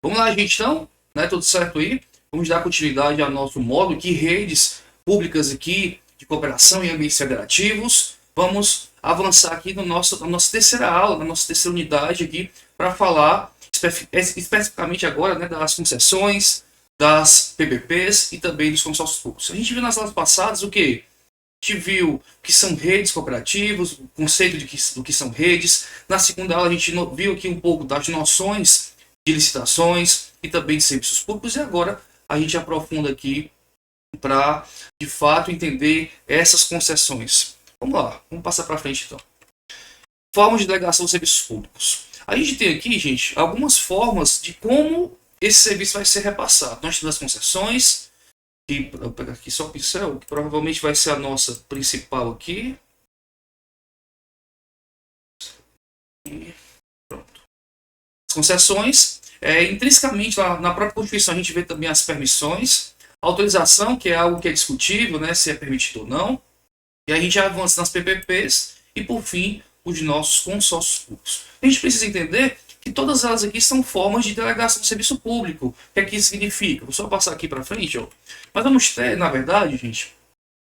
Vamos lá, gente, então, né? Tudo certo aí? Vamos dar continuidade ao nosso módulo de redes públicas aqui de cooperação e ambientes federativos. Vamos avançar aqui no na nossa terceira aula, na nossa terceira unidade aqui, para falar especificamente agora, né, das concessões, das PPPs e também dos consórcios públicos. A gente viu nas aulas passadas o que? A gente viu o que são redes cooperativas, o conceito do que são redes. Na segunda aula a gente viu aqui um pouco das noções de licitações e também de serviços públicos. E agora a gente aprofunda aqui para, de fato, entender essas concessões. Vamos lá, vamos passar para frente então. Formas de delegação de serviços públicos. A gente tem aqui, gente, algumas formas de como esse serviço vai ser repassado. Nós temos as concessões, que, vou pegar aqui só o pincel, que provavelmente vai ser a nossa principal aqui. E pronto. As concessões, intrinsecamente na própria Constituição a gente vê também as permissões, a autorização, que é algo que é discutível, né, se é permitido ou não, e a gente avança nas PPPs e, por fim, os nossos consórcios públicos. A gente precisa entender que todas elas aqui são formas de delegação de serviço público. O que é que isso significa? Vou só passar aqui para frente. Ó. Mas vamos ter, na verdade, gente,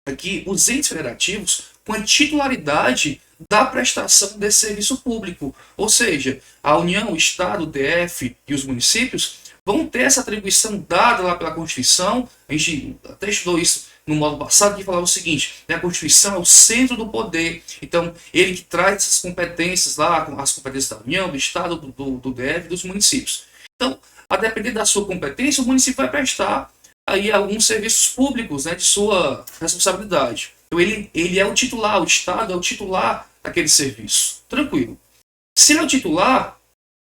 aqui os entes federativos com a titularidade da prestação desse serviço público. Ou seja, a União, o Estado, o DF e os municípios vão ter essa atribuição dada lá pela Constituição. A gente até estudou isso no módulo passado, que falava o seguinte, né, a Constituição é o centro do poder. Então, ele que traz essas competências lá, as competências da União, do Estado, do DF e dos municípios. Então, a depender da sua competência, o município vai prestar aí alguns serviços públicos, né, de sua responsabilidade. Então, ele é o titular, o Estado é o titular daquele serviço. Tranquilo. Se ele é o titular,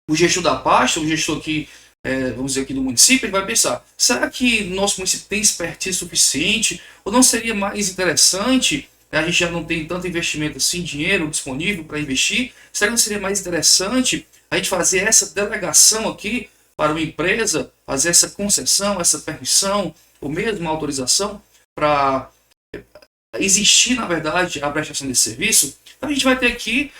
o gestor da pasta, o gestor que vamos dizer aqui do município, ele vai pensar, será que nosso município tem expertise suficiente? Ou não seria mais interessante, a gente já não tem tanto investimento assim, dinheiro disponível para investir, será que não seria mais interessante a gente fazer essa delegação aqui para uma empresa, fazer essa concessão, essa permissão, ou mesmo uma autorização para existir, na verdade, a prestação desse serviço? Então a gente vai ter aqui,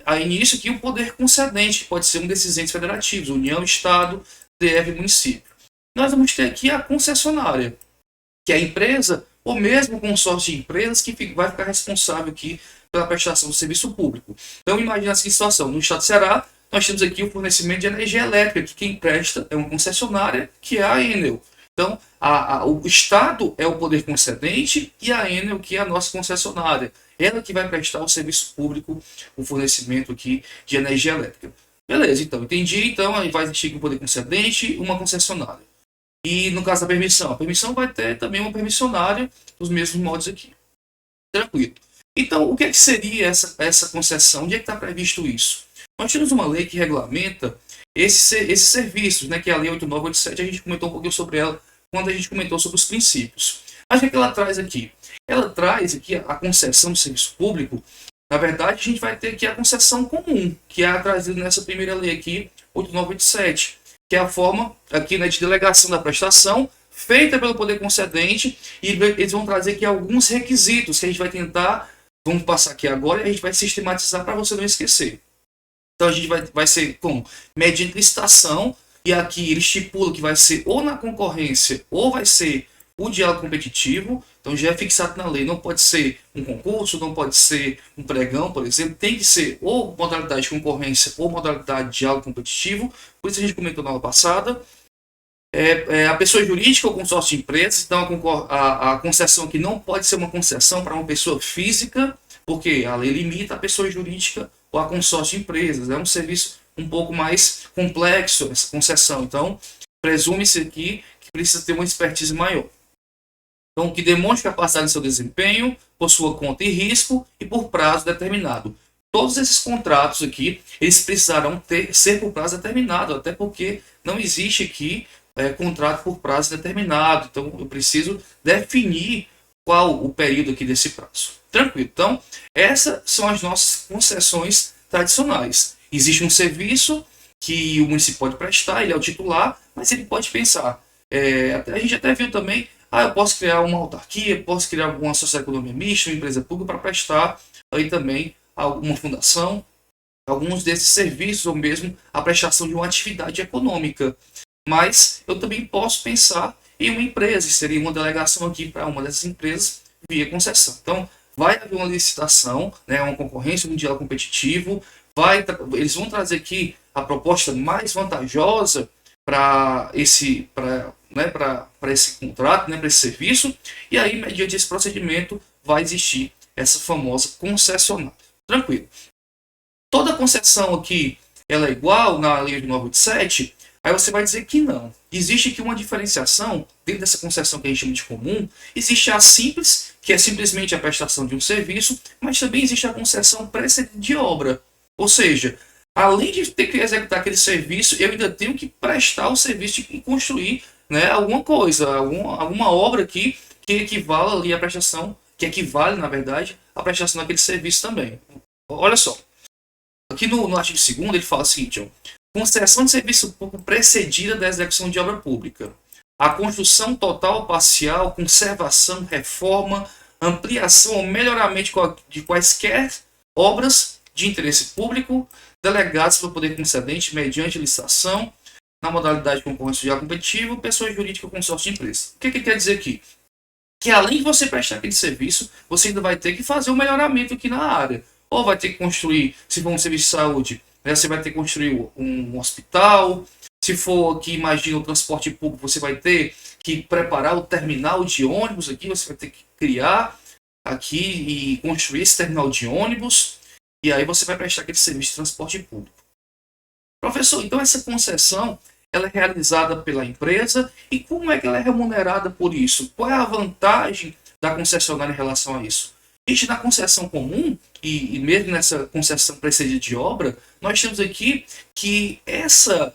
a início, aqui, o poder concedente, que pode ser um desses entes federativos, União, Estado, DF e município. Nós vamos ter aqui a concessionária, que é a empresa, ou mesmo o consórcio de empresas, que vai ficar responsável aqui pela prestação do serviço público. Então imagina essa situação, no estado do Ceará, nós temos aqui o fornecimento de energia elétrica, que quem presta é uma concessionária, que é a Enel. Então, o Estado é o poder concedente e a Enel, que é a nossa concessionária. Ela que vai prestar o serviço público, o fornecimento aqui de energia elétrica. Beleza, então, entendi. Então, aí vai existir um poder concedente e uma concessionária. E no caso da permissão, a permissão vai ter também uma permissionária, nos mesmos modos aqui. Tranquilo. Então, o que é que seria essa concessão? Onde é que está previsto isso? Nós temos uma lei que regulamenta esses serviços, né, que é a Lei 8987, a gente comentou um pouquinho sobre ela quando a gente comentou sobre os princípios. Mas o que ela traz aqui? Ela traz aqui a concessão do serviço público. Na verdade, a gente vai ter aqui a concessão comum, que é trazida nessa primeira lei aqui, 8987, que é a forma aqui, né, de delegação da prestação feita pelo poder concedente, e eles vão trazer aqui alguns requisitos que a gente vai tentar, vamos passar aqui agora, e a gente vai sistematizar para você não esquecer. Então a gente vai ser como? Mediante licitação, e aqui ele estipula que vai ser ou na concorrência ou vai ser o diálogo competitivo. Então já é fixado na lei, não pode ser um concurso, não pode ser um pregão, por exemplo, tem que ser ou modalidade de concorrência ou modalidade de diálogo competitivo. Por isso a gente comentou na aula passada. A pessoa jurídica ou consórcio de empresas, então a concessão aqui não pode ser uma concessão para uma pessoa física, porque a lei limita a pessoa jurídica ou a consórcio de empresas. É um serviço um pouco mais complexo essa concessão. Então, presume-se aqui que precisa ter uma expertise maior. Então, que demonstre capacidade de seu desempenho, por sua conta e risco e por prazo determinado. Todos esses contratos aqui, eles precisarão ser por prazo determinado, até porque não existe aqui contrato por prazo determinado. Então, eu preciso definir qual o período aqui desse prazo. Tranquilo. Então, essas são as nossas concessões tradicionais. Existe um serviço que o município pode prestar, ele é o titular, mas ele pode pensar. A gente até viu também, eu posso criar uma autarquia, posso criar uma sociedade de economia mista, uma empresa pública para prestar aí também uma fundação, alguns desses serviços, ou mesmo a prestação de uma atividade econômica. Mas eu também posso pensar em uma empresa, e seria uma delegação aqui para uma dessas empresas via concessão. Então, vai haver uma licitação, né, uma concorrência, um diálogo competitivo, eles vão trazer aqui a proposta mais vantajosa para esse contrato, né, para esse serviço, e aí, mediante esse procedimento, vai existir essa famosa concessionária. Tranquilo. Toda concessão aqui ela é igual na lei de 987, aí você vai dizer que não. Existe aqui uma diferenciação dentro dessa concessão que a gente chama de comum. Existe a simples, que é simplesmente a prestação de um serviço, mas também existe a concessão precedida de obra. Ou seja, além de ter que executar aquele serviço, eu ainda tenho que prestar o serviço e construir, né, alguma coisa, alguma obra aqui que equivala ali à prestação, que equivale, na verdade, à prestação daquele serviço também. Olha só. Aqui no artigo 2º ele fala o seguinte, ó, concessão de serviço público precedida da execução de obra pública. A construção total ou parcial, conservação, reforma, ampliação ou melhoramento de quaisquer obras de interesse público delegadas pelo poder concedente mediante licitação, na modalidade de concorrência social competitivo, pessoa jurídica ou consórcio de empresa. O que quer dizer aqui? Que além de você prestar aquele serviço, você ainda vai ter que fazer um melhoramento aqui na área. Ou vai ter que construir, se for um serviço de saúde, né, você vai ter que construir um hospital. Se for aqui, imagina o transporte público, você vai ter que preparar o terminal de ônibus aqui, você vai ter que criar aqui e construir esse terminal de ônibus. E aí você vai prestar aquele serviço de transporte público. Professor, então essa concessão ela é realizada pela empresa e como é que ela é remunerada por isso? Qual é a vantagem da concessionária em relação a isso? Gente, na concessão comum e mesmo nessa concessão precedida de obra, nós temos aqui que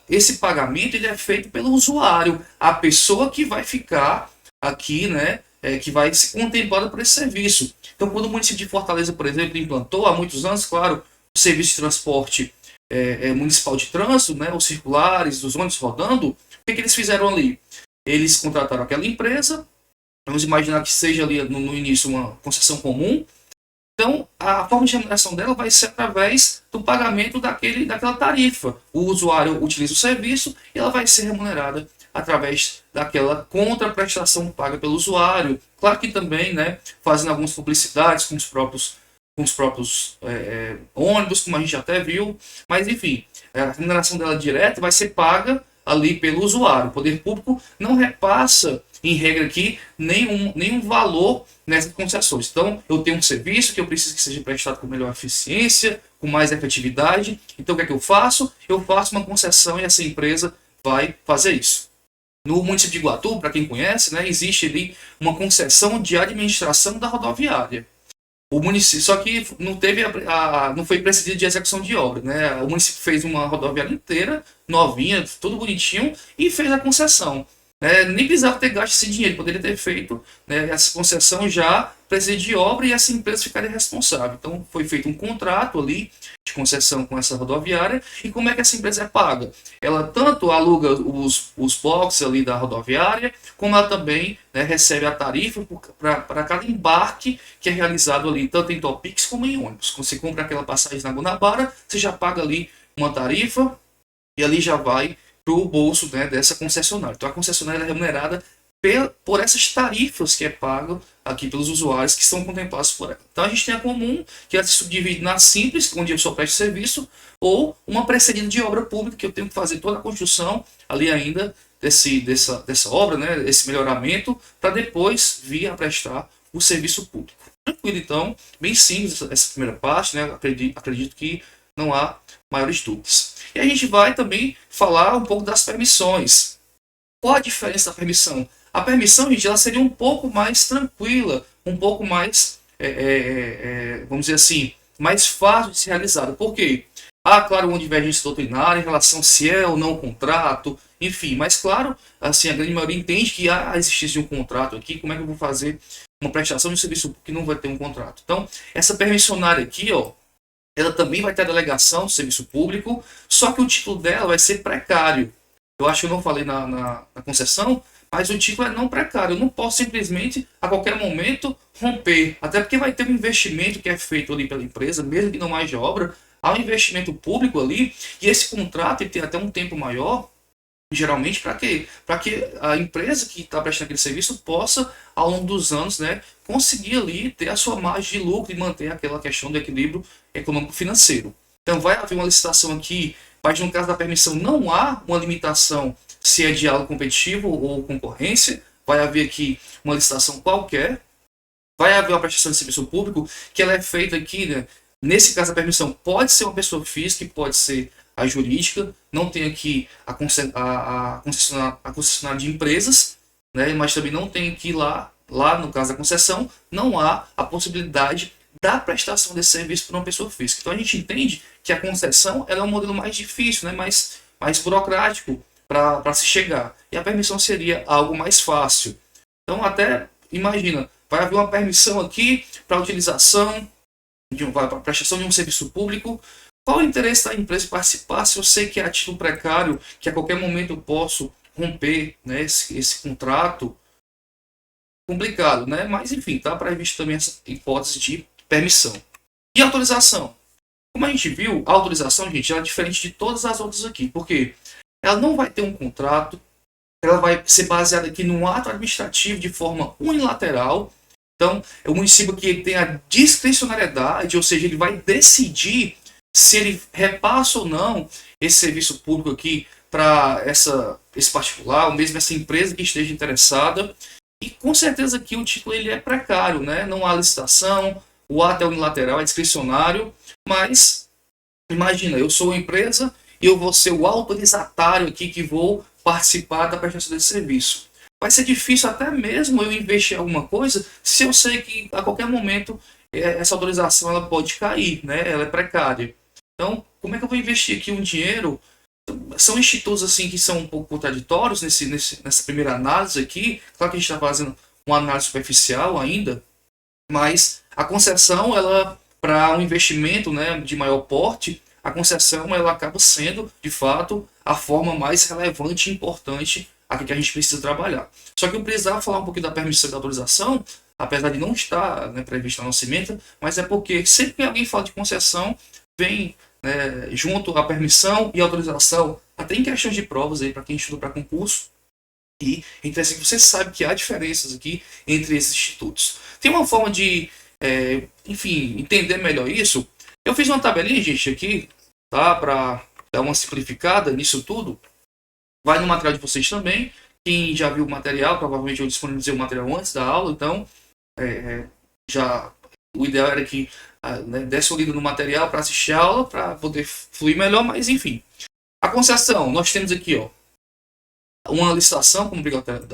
esse pagamento ele é feito pelo usuário, a pessoa que vai ficar aqui, né, que vai ser contemplada por esse serviço. Então, quando o município de Fortaleza, por exemplo, implantou há muitos anos, claro, o serviço de transporte municipal de trânsito, né, os circulares, os ônibus rodando, o que eles fizeram ali? Eles contrataram aquela empresa, vamos imaginar que seja ali no início uma concessão comum, então a forma de remuneração dela vai ser através do pagamento daquela tarifa. O usuário utiliza o serviço e ela vai ser remunerada através daquela contraprestação paga pelo usuário. Claro que também, né, fazendo algumas publicidades com os próprios ônibus, como a gente até viu, mas enfim, a remuneração dela direta vai ser paga ali pelo usuário. O poder público não repassa, em regra aqui, nenhum valor nessas concessões. Então, eu tenho um serviço que eu preciso que seja prestado com melhor eficiência, com mais efetividade. Então, o que é que eu faço? Eu faço uma concessão e essa empresa vai fazer isso. No município de Iguatu, para quem conhece, né, existe ali uma concessão de administração da rodoviária. O município, só que não teve não foi precedido de execução de obra, né? O município fez uma rodoviária inteira, novinha, tudo bonitinho, e fez a concessão. Nem precisava ter gasto esse dinheiro, poderia ter feito, né, essa concessão já precedida de obra e essa empresa ficaria responsável. Então foi feito um contrato ali de concessão com essa rodoviária. E como é que essa empresa é paga? Ela tanto aluga os boxes ali da rodoviária, como ela também, né, recebe a tarifa para cada embarque que é realizado ali, tanto em Topix como em ônibus. Quando você compra aquela passagem na Guanabara, você já paga ali uma tarifa e ali já vai para o bolso, né, dessa concessionária. Então a concessionária é remunerada por essas tarifas que é pago aqui pelos usuários que são contemplados por ela. Então a gente tem a comum, que ela se subdivide na simples, onde eu só presto serviço, ou uma precedida de obra pública, que eu tenho que fazer toda a construção ali ainda dessa obra, né, esse melhoramento, para depois vir a prestar o serviço público. Tranquilo, então, bem simples essa primeira parte, né, acredito que não há maiores dúvidas. E a gente vai também falar um pouco das permissões. Qual a diferença da permissão? A permissão, gente, ela seria um pouco mais tranquila, um pouco mais, vamos dizer assim, mais fácil de ser realizada. Por quê? Há, claro, uma divergência doutrinária em relação se é ou não um contrato, enfim. Mas, claro, assim, a grande maioria entende que há a existência de um contrato aqui. Como é que eu vou fazer uma prestação de serviço que não vai ter um contrato? Então, essa permissionária aqui, ó, ela também vai ter a delegação do serviço público, só que o título dela vai ser precário. Eu acho que eu não falei na concessão, mas o título é não precário. Eu não posso simplesmente, a qualquer momento, romper. Até porque vai ter um investimento que é feito ali pela empresa, mesmo que não haja obra, há um investimento público ali, e esse contrato ele tem até um tempo maior, Geralmente, para quê? Para que a empresa que está prestando aquele serviço possa, ao longo dos anos, né, conseguir ali ter a sua margem de lucro e manter aquela questão do equilíbrio econômico-financeiro. Então, vai haver uma licitação aqui, mas no caso da permissão não há uma limitação se é diálogo competitivo ou concorrência, vai haver aqui uma licitação qualquer, vai haver uma prestação de serviço público que ela é feita aqui, né? Nesse caso, a permissão pode ser uma pessoa física, pode ser a jurídica, não tem aqui a concessionária de empresas, né? Mas também não tem aqui lá no caso da concessão, não há a possibilidade da prestação desse serviço por uma pessoa física. Então a gente entende que a concessão ela é um modelo mais difícil, né? mais burocrático para se chegar. E a permissão seria algo mais fácil. Então até imagina, vai haver uma permissão aqui para utilização para a prestação de um serviço público. Qual o interesse da empresa em participar se eu sei que é a título precário, que a qualquer momento eu posso romper, né, esse contrato? Complicado, né? Mas enfim, está previsto também essa hipótese de permissão. E autorização? Como a gente viu, a autorização, gente, ela é diferente de todas as outras aqui, porque ela não vai ter um contrato, ela vai ser baseada aqui num ato administrativo de forma unilateral. Então, é o município que tem a discricionariedade, ou seja, ele vai decidir se ele repassa ou não esse serviço público aqui para esse particular, ou mesmo essa empresa que esteja interessada. E com certeza aqui o título ele é precário, né? Não há licitação, o ato é unilateral, é discricionário, mas imagina, eu sou uma empresa e eu vou ser o autorizatário aqui que vou participar da prestação desse serviço. Vai ser difícil até mesmo eu investir em alguma coisa se eu sei que a qualquer momento essa autorização ela pode cair, né? Ela é precária. Então, como é que eu vou investir aqui um dinheiro? São institutos assim que são um pouco contraditórios nessa primeira análise aqui. Claro que a gente está fazendo uma análise superficial ainda, mas a concessão, ela para um investimento, né, de maior porte, a concessão ela acaba sendo, de fato, a forma mais relevante e importante aqui que a gente precisa trabalhar. Só que eu precisava falar um pouquinho da permissão e da autorização, apesar de não estar, né, prevista na nossa emenda, mas é porque sempre que alguém fala de concessão, vem, né, junto a permissão e a autorização, até em questões de provas aí para quem estuda para concurso. E é interessante que você sabe que há diferenças aqui entre esses institutos. Tem uma forma de, enfim, entender melhor isso. Eu fiz uma tabelinha, gente, aqui, tá, para dar uma simplificada nisso tudo. Vai no material de vocês também. Quem já viu o material, provavelmente eu disponibilizei o material antes da aula, então já o ideal era que né, desse um lido no material para assistir a aula, para poder fluir melhor, mas enfim. A concessão, nós temos aqui, ó, uma licitação como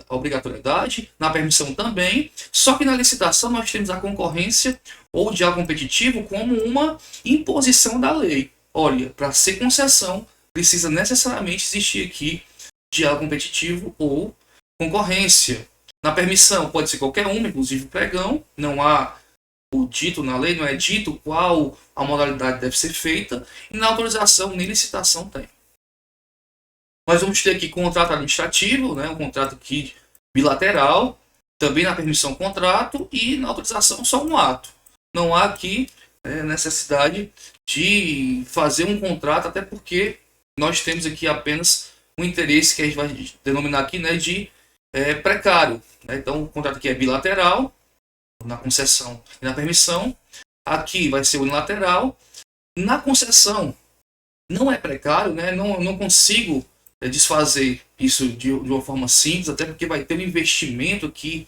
obrigatoriedade, na permissão também, só que na licitação nós temos a concorrência ou diálogo competitivo como uma imposição da lei. Olha, para ser concessão, precisa necessariamente existir aqui diálogo competitivo ou concorrência. Na permissão pode ser qualquer uma, inclusive pregão, não há o dito na lei, não é dito qual a modalidade deve ser feita, e na autorização nem licitação tem. Nós vamos ter aqui contrato administrativo, né, um contrato aqui bilateral, também na permissão contrato e na autorização só um ato. Não há aqui necessidade de fazer um contrato, até porque nós temos aqui apenas um interesse que a gente vai denominar aqui, né, de precário. Né? Então o contrato aqui é bilateral, na concessão e na permissão. Aqui vai ser unilateral. Na concessão não é precário, né? Não consigo desfazer isso de uma forma simples, até porque vai ter um investimento aqui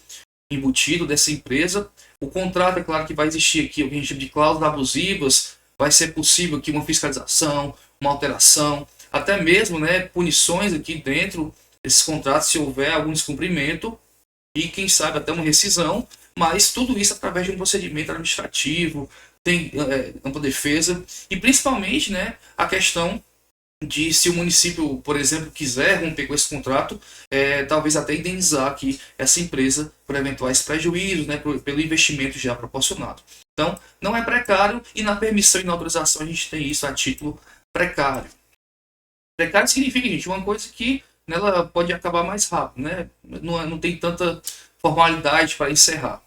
embutido dessa empresa. O contrato, é claro que vai existir aqui o que a gente chama de cláusulas abusivas, vai ser possível aqui uma fiscalização, uma alteração, até mesmo, né, punições aqui dentro desses contratos se houver algum descumprimento e quem sabe até uma rescisão, mas tudo isso através de um procedimento administrativo, tem ampla defesa e principalmente, né, a questão de se o município, por exemplo, quiser romper com esse contrato, talvez até indenizar aqui essa empresa por eventuais prejuízos, né, pelo investimento já proporcionado. Então, não é precário e na permissão e na autorização a gente tem isso a título precário. Precário significa, gente, uma coisa que ela pode acabar mais rápido, né? Não tem tanta formalidade para encerrar.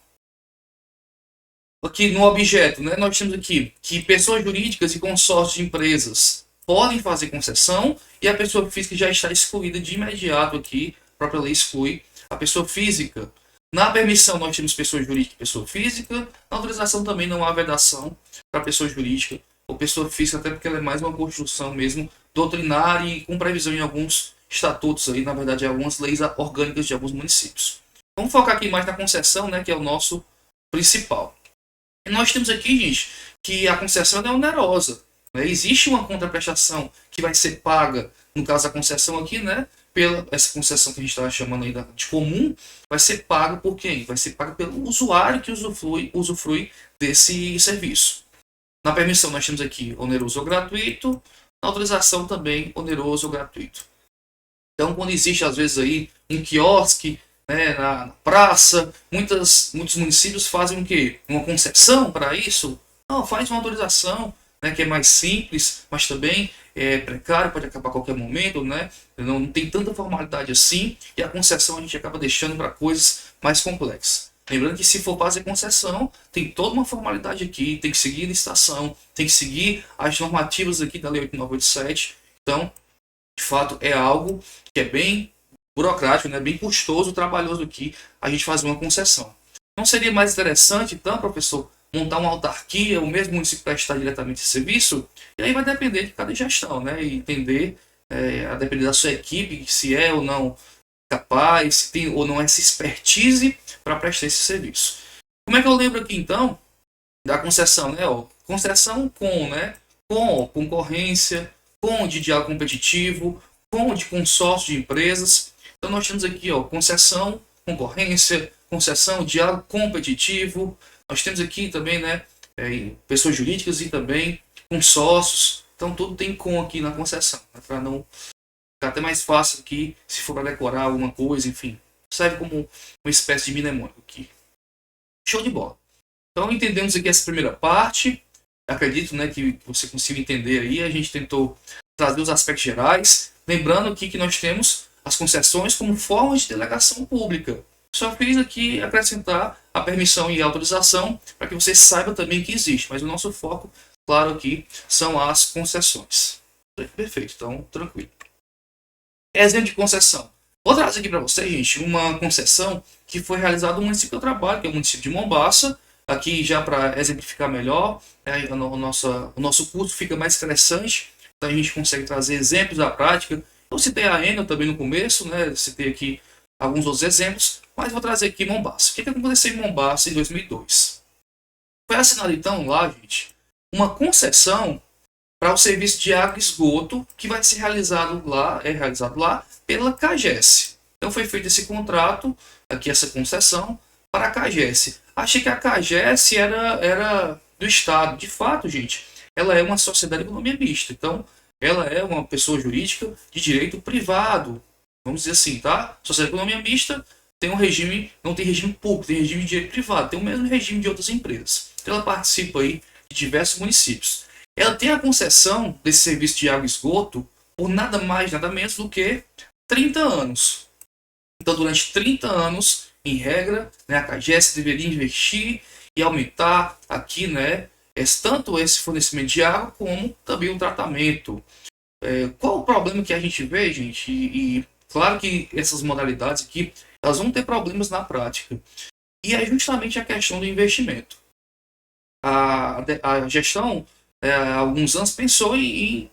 Aqui no objeto, né, nós temos aqui que pessoas jurídicas e consórcios de empresas podem fazer concessão e a pessoa física já está excluída de imediato aqui, a própria lei exclui a pessoa física. Na permissão nós temos pessoa jurídica e pessoa física, na autorização também não há vedação para pessoa jurídica ou pessoa física, até porque ela é mais uma construção mesmo doutrinária e com previsão em alguns estatutos aí, na verdade, algumas leis orgânicas de alguns municípios. Vamos focar aqui mais na concessão, né, que é o nosso principal. E nós temos aqui, gente, que a concessão é onerosa. Né? Existe uma contraprestação que vai ser paga, no caso da concessão aqui, né, pela essa concessão que a gente está chamando aí de comum, vai ser paga por quem? Vai ser paga pelo usuário que usufrui desse serviço. Na permissão nós temos aqui oneroso ou gratuito, na autorização também oneroso ou gratuito. Então, quando existe às vezes aí um quiosque, né, na praça, muitos municípios fazem o quê? Uma concessão para isso? Não, faz uma autorização, né, que é mais simples, mas também é precário, pode acabar a qualquer momento, né? Não tem tanta formalidade assim, e a concessão a gente acaba deixando para coisas mais complexas. Lembrando que se for fazer concessão, tem toda uma formalidade aqui, tem que seguir a licitação, tem que seguir as normativas aqui da Lei 8987. Então, de fato, é algo que é bem burocrático, né? Bem custoso, trabalhoso aqui a gente fazer uma concessão. Não seria mais interessante, então, professor, montar uma autarquia, o mesmo município prestar diretamente esse serviço? E aí vai depender de cada gestão, né? E entender, a depender da sua equipe, se é ou não capaz, se tem ou não essa expertise para prestar esse serviço. Como é que eu lembro aqui, então, da concessão, né? Ó, concessão com, né? Com concorrência, com de diálogo competitivo, com de consórcio de empresas. Então nós temos aqui, ó, concessão, concorrência, concessão, diálogo competitivo. Nós temos aqui também, né, pessoas jurídicas e também consórcios. Então tudo tem com aqui na concessão, né, para não ficar até mais fácil aqui, se for para decorar alguma coisa, enfim. Serve como uma espécie de mnemônico aqui. Show de bola. Então entendemos aqui essa primeira parte. Acredito, né, que você consiga entender aí. A gente tentou trazer os aspectos gerais. Lembrando aqui que nós temos as concessões como forma de delegação pública. Só fiz aqui acrescentar a permissão e a autorização para que você saiba também que existe. Mas o nosso foco, claro, aqui são as concessões. Perfeito, então tranquilo. Exemplo de concessão. Vou trazer aqui para vocês, gente, uma concessão que foi realizada no município que eu trabalho, que é o município de Mombaça. Aqui já para exemplificar melhor, o nosso curso fica mais interessante, então a gente consegue trazer exemplos da prática. Eu citei a Enel também no começo, né? Citei aqui alguns outros exemplos, mas vou trazer aqui Mombaça. O que aconteceu em Mombaça em 2002? Foi assinado então lá, gente, uma concessão para o serviço de água e esgoto que vai ser realizado lá pela CAGES. Então foi feito esse contrato, aqui essa concessão, para a CAGES. Achei que a CAGES era do Estado. De fato, gente, ela é uma sociedade de economia mista. Então, ela é uma pessoa jurídica de direito privado. Vamos dizer assim, tá? Sociedade de economia mista tem um regime, não tem regime público, tem regime de direito privado, tem o mesmo regime de outras empresas. Então, ela participa aí de diversos municípios. Ela tem a concessão desse serviço de água e esgoto por nada mais, nada menos do que 30 anos. Então, durante 30 anos, em regra, né, a CAGES deveria investir e aumentar aqui, né, tanto esse fornecimento de água como também o tratamento. Qual o problema que a gente vê, gente? E claro que essas modalidades aqui, elas vão ter problemas na prática. E é justamente a questão do investimento. A gestão, há alguns anos, pensou em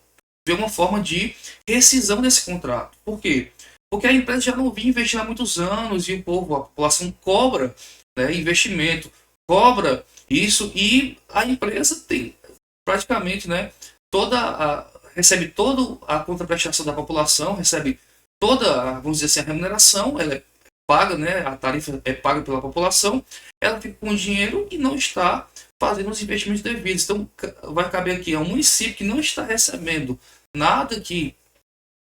ver uma forma de rescisão desse contrato. Por quê? Porque a empresa já não vinha investindo há muitos anos e a população cobra, né, investimento, cobra isso, e a empresa tem praticamente, né, recebe toda a contraprestação da população, recebe toda, vamos dizer assim, a remuneração, ela é paga, né, a tarifa é paga pela população, ela fica com dinheiro e não está fazendo os investimentos devidos. Então vai caber aqui ao município que não está recebendo nada aqui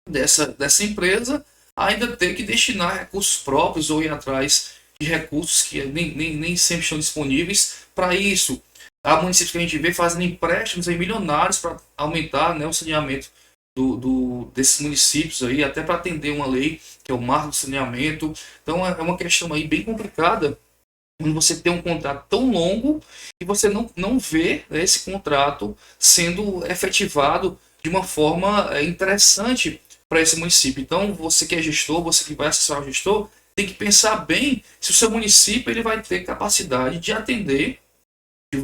dessa empresa, ainda ter que destinar recursos próprios ou ir atrás de recursos que nem sempre estão disponíveis para isso. Há municípios que a gente vê fazendo empréstimos em milionários para aumentar, né, o saneamento desses municípios aí, até para atender uma lei que é o marco do saneamento. Então é uma questão aí bem complicada quando você tem um contrato tão longo e você não vê, né, esse contrato sendo efetivado de uma forma interessante para esse município. Então, você que é gestor, você que vai assessorar o gestor, tem que pensar bem se o seu município ele vai ter capacidade de atender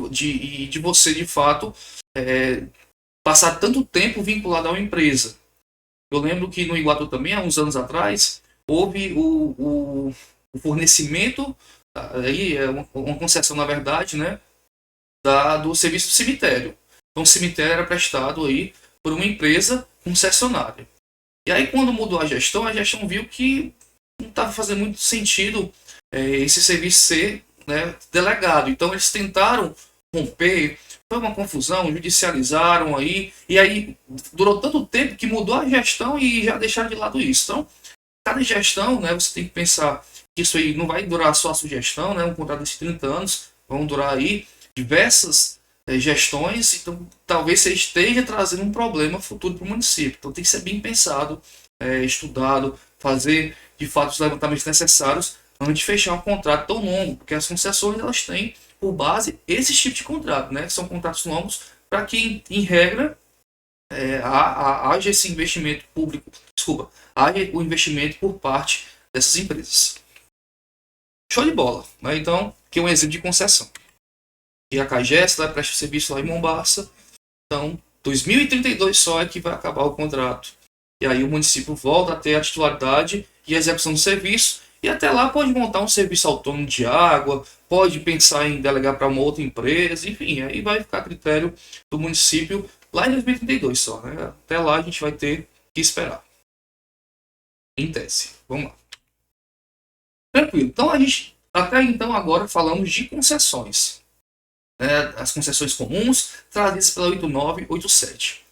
de você, de fato, passar tanto tempo vinculado a uma empresa. Eu lembro que no Iguatu também, há uns anos atrás, houve o fornecimento, aí é uma concessão, na verdade, né, do serviço do cemitério. Então, o cemitério era prestado aí por uma empresa concessionária. E aí, quando mudou a gestão viu que não estava fazendo muito sentido esse serviço ser, né, delegado. Então, eles tentaram romper, foi uma confusão, judicializaram aí, e aí durou tanto tempo que mudou a gestão e já deixaram de lado isso. Então, cada gestão, né, você tem que pensar que isso aí não vai durar só a sugestão, né, um contrato de 30 anos, vão durar aí diversas gestões, então talvez você esteja trazendo um problema futuro para o município. Então tem que ser bem pensado, estudado, fazer de fato os levantamentos necessários antes de fechar um contrato tão longo, porque as concessões elas têm por base esse tipo de contrato, né? São contratos longos para que, em regra, haja esse investimento público, desculpa, haja o investimento por parte dessas empresas. Show de bola, né? Então, aqui é um exemplo de concessão. E a CAGES presta serviço lá em Mombaça. Então, 2032 só é que vai acabar o contrato. E aí o município volta a ter a titularidade e a execução do serviço. E até lá pode montar um serviço autônomo de água, pode pensar em delegar para uma outra empresa, enfim, aí vai ficar a critério do município lá em 2032 só, né? Até lá a gente vai ter que esperar. Em tese. Vamos lá. Tranquilo. Então a gente até então agora falamos de concessões. As concessões comuns trazidas pela 8987.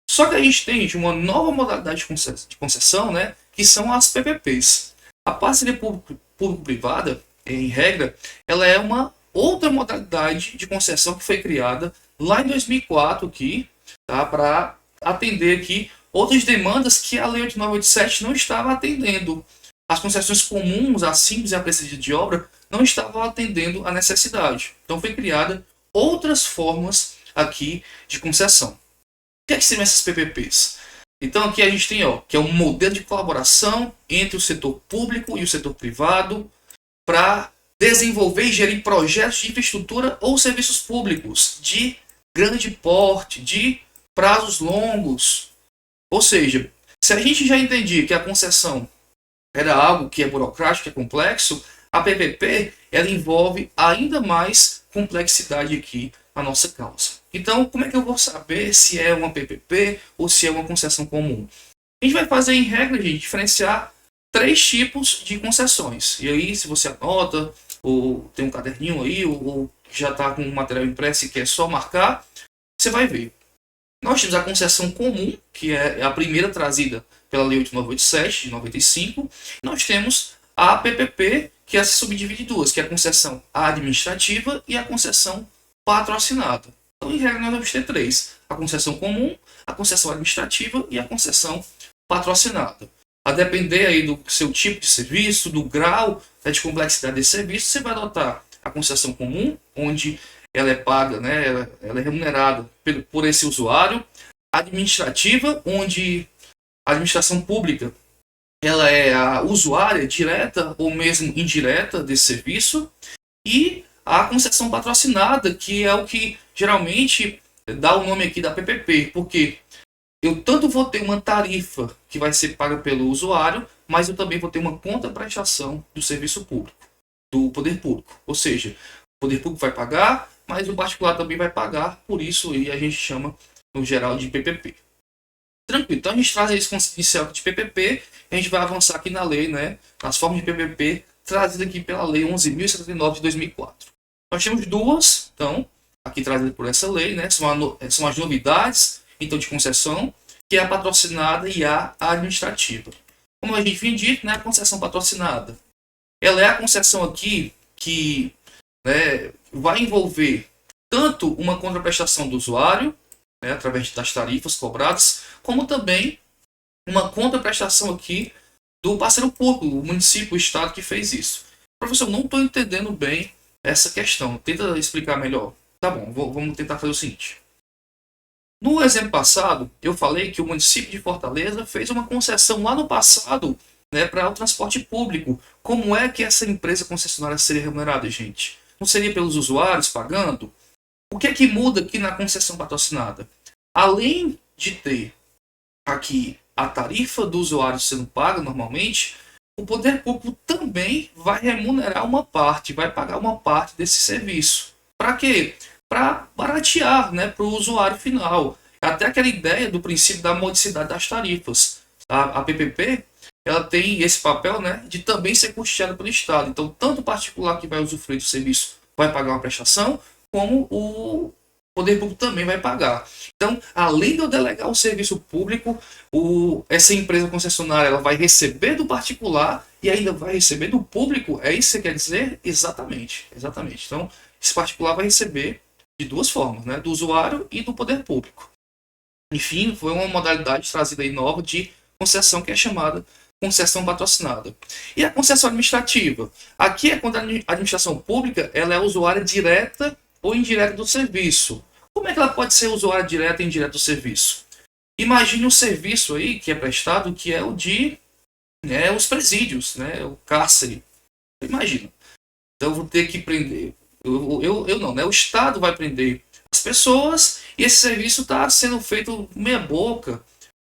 Só que a gente tem uma nova modalidade de concessão, né, que são as PPPs. A parceria público-privada, em regra, ela é uma outra modalidade de concessão que foi criada lá em 2004 aqui, tá, para atender aqui outras demandas que a Lei 8987 não estava atendendo. As concessões comuns, a simples e a precisa de obra, não estavam atendendo a necessidade. Então foi criada outras formas aqui de concessão. O que seriam essas PPPs? Então aqui a gente tem que é um modelo de colaboração entre o setor público e o setor privado para desenvolver e gerir projetos de infraestrutura ou serviços públicos de grande porte, de prazos longos. Ou seja, se a gente já entendia que a concessão era algo que é burocrático, que é complexo, a PPP ela envolve ainda mais complexidade aqui na nossa causa. Então, como é que eu vou saber se é uma PPP ou se é uma concessão comum? A gente vai fazer, em regra, de diferenciar 3 tipos de concessões. E aí, se você anota, ou tem um caderninho aí, ou já está com um material impresso e quer só marcar, você vai ver. Nós temos a concessão comum, que é a primeira trazida pela Lei 8987, de 95. Nós temos a PPP, que se subdivide em duas, que é a concessão administrativa e a concessão patrocinada. Então, em regra, nós vamos ter 3. A concessão comum, a concessão administrativa e a concessão patrocinada. A depender aí do seu tipo de serviço, do grau de complexidade desse serviço, você vai adotar a concessão comum, onde ela é paga, né, ela é remunerada por esse usuário. A administrativa, onde a administração pública ela é a usuária direta ou mesmo indireta desse serviço. E a concessão patrocinada, que é o que geralmente dá o nome aqui da PPP, porque eu tanto vou ter uma tarifa que vai ser paga pelo usuário, mas eu também vou ter uma contraprestação do serviço público, do poder público. Ou seja, o poder público vai pagar, mas o particular também vai pagar, por isso a gente chama, no geral, de PPP. Tranquilo, então a gente traz esse conceito inicial de PPP, e a gente vai avançar aqui na lei, né, nas formas de PPP, trazidas aqui pela Lei 11.079 de 2004. Nós temos duas, então, aqui trazidas por essa lei, né, são as novidades, então, de concessão, que é a patrocinada e a administrativa. Como a gente vinha dito, né, a concessão patrocinada, ela é a concessão aqui que, né, vai envolver tanto uma contraprestação do usuário, né, através das tarifas cobradas, como também uma contraprestação aqui do parceiro público, o município, o estado que fez isso. Professor, não estou entendendo bem essa questão. Tenta explicar melhor. Tá bom, vamos tentar fazer o seguinte. No exemplo passado, eu falei que o município de Fortaleza fez uma concessão lá no passado, né, para o transporte público. Como é que essa empresa concessionária seria remunerada, gente? Não seria pelos usuários pagando? O que é que muda aqui na concessão patrocinada? Além de ter aqui a tarifa do usuário sendo paga normalmente, o poder público também vai remunerar uma parte, vai pagar uma parte desse serviço. Para quê? Para baratear, né, para o usuário final. Até aquela ideia do princípio da modicidade das tarifas. A PPP ela tem esse papel, né, de também ser custeada pelo Estado. Então, tanto o particular que vai usufruir do serviço vai pagar uma prestação, como o poder público também vai pagar. Então, além de eu delegar o serviço público, essa empresa concessionária ela vai receber do particular e ainda vai receber do público. É isso que você quer dizer? Exatamente. Exatamente. Então, esse particular vai receber de duas formas, né? Do usuário e do poder público. Enfim, foi uma modalidade trazida aí nova de concessão que é chamada concessão patrocinada. E a concessão administrativa? Aqui é quando a administração pública ela é usuária direta ou indireta do serviço. Como é que ela pode ser usuária direta e indireta do serviço? Imagine um serviço aí que é prestado, que é o de os presídios, né, o cárcere. Imagina. Então eu vou ter que prender. Eu não, né? O Estado vai prender as pessoas e esse serviço está sendo feito meia boca.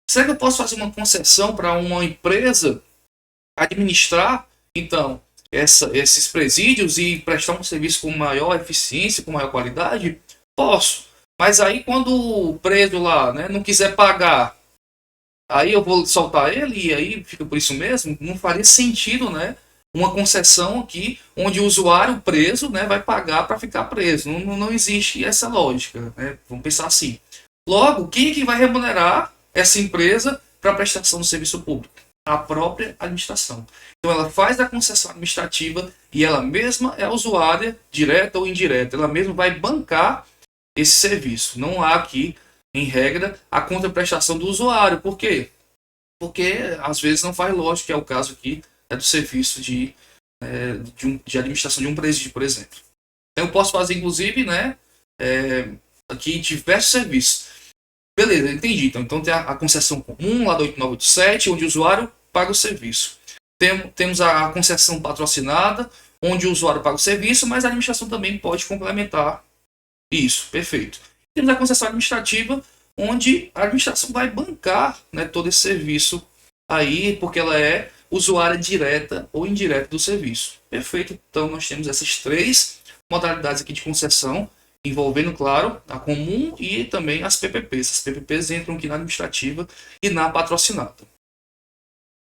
Será que eu posso fazer uma concessão para uma empresa administrar, então, esses presídios e prestar um serviço com maior eficiência, com maior qualidade? Posso. Mas aí quando o preso lá, né, não quiser pagar, aí eu vou soltar ele e aí fica por isso mesmo? Não faria sentido, né? Uma concessão aqui onde o usuário preso, né, vai pagar para ficar preso. Não existe essa lógica, né? Vamos pensar assim. Logo, quem é que vai remunerar essa empresa para a prestação do serviço público? A própria administração. Então ela faz a concessão administrativa e ela mesma é usuária, direta ou indireta. Ela mesma vai bancar esse serviço. Não há aqui, em regra, a contraprestação do usuário. Por quê? Porque às vezes não faz lógica, que é o caso aqui do serviço de administração de um presídio, por exemplo. Então eu posso fazer, inclusive, né, aqui diversos serviços. Beleza, entendi. Então tem a concessão comum lá do 8987, onde o usuário paga o serviço. Temos a concessão patrocinada, onde o usuário paga o serviço, mas a administração também pode complementar isso. Perfeito. Temos a concessão administrativa, onde a administração vai bancar, né, todo esse serviço aí, porque ela é usuária direta ou indireta do serviço. Perfeito. Então nós temos essas três modalidades aqui de concessão, envolvendo, claro, a comum e também as PPPs. As PPPs entram aqui na administrativa e na patrocinada.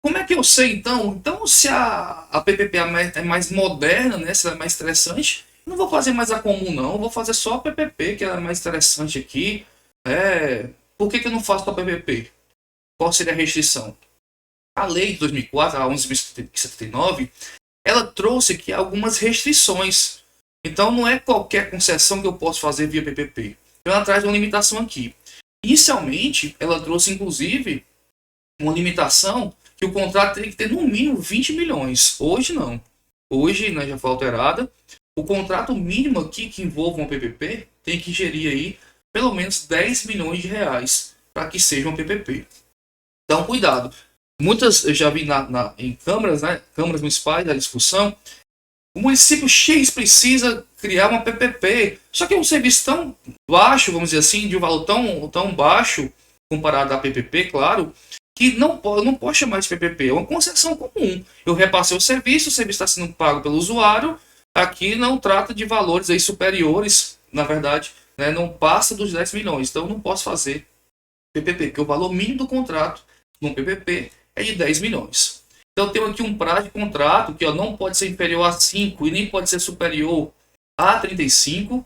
Como é que eu sei, então? Então, se a PPP é mais moderna, né, se ela é mais interessante, não vou fazer mais a comum, não. Vou fazer só a PPP, que é mais interessante aqui. Por que eu não faço a PPP? Qual seria a restrição? A lei de 2004, a 11.079, ela trouxe aqui algumas restrições. Então não é qualquer concessão que eu posso fazer via PPP. Então ela traz uma limitação aqui. Inicialmente, ela trouxe inclusive uma limitação que o contrato teria que ter no mínimo 20 milhões. Hoje não. Hoje, né, já foi alterada. O contrato mínimo aqui que envolva uma PPP tem que gerir aí pelo menos 10 milhões de reais para que seja uma PPP. Então cuidado. Muitas eu já vi em câmaras, né, câmaras municipais, a discussão. O município X precisa criar uma PPP. Só que é um serviço tão baixo, vamos dizer assim, de um valor tão baixo, comparado à PPP, claro, que não pode chamar de PPP. É uma concessão comum. Eu repassei o serviço está sendo pago pelo usuário. Aqui não trata de valores aí superiores, na verdade, né, não passa dos 10 milhões. Então não posso fazer PPP, porque o valor mínimo do contrato no PPP é de 10 milhões. Então eu tenho aqui um prazo de contrato que não pode ser inferior a 5 e nem pode ser superior a 35.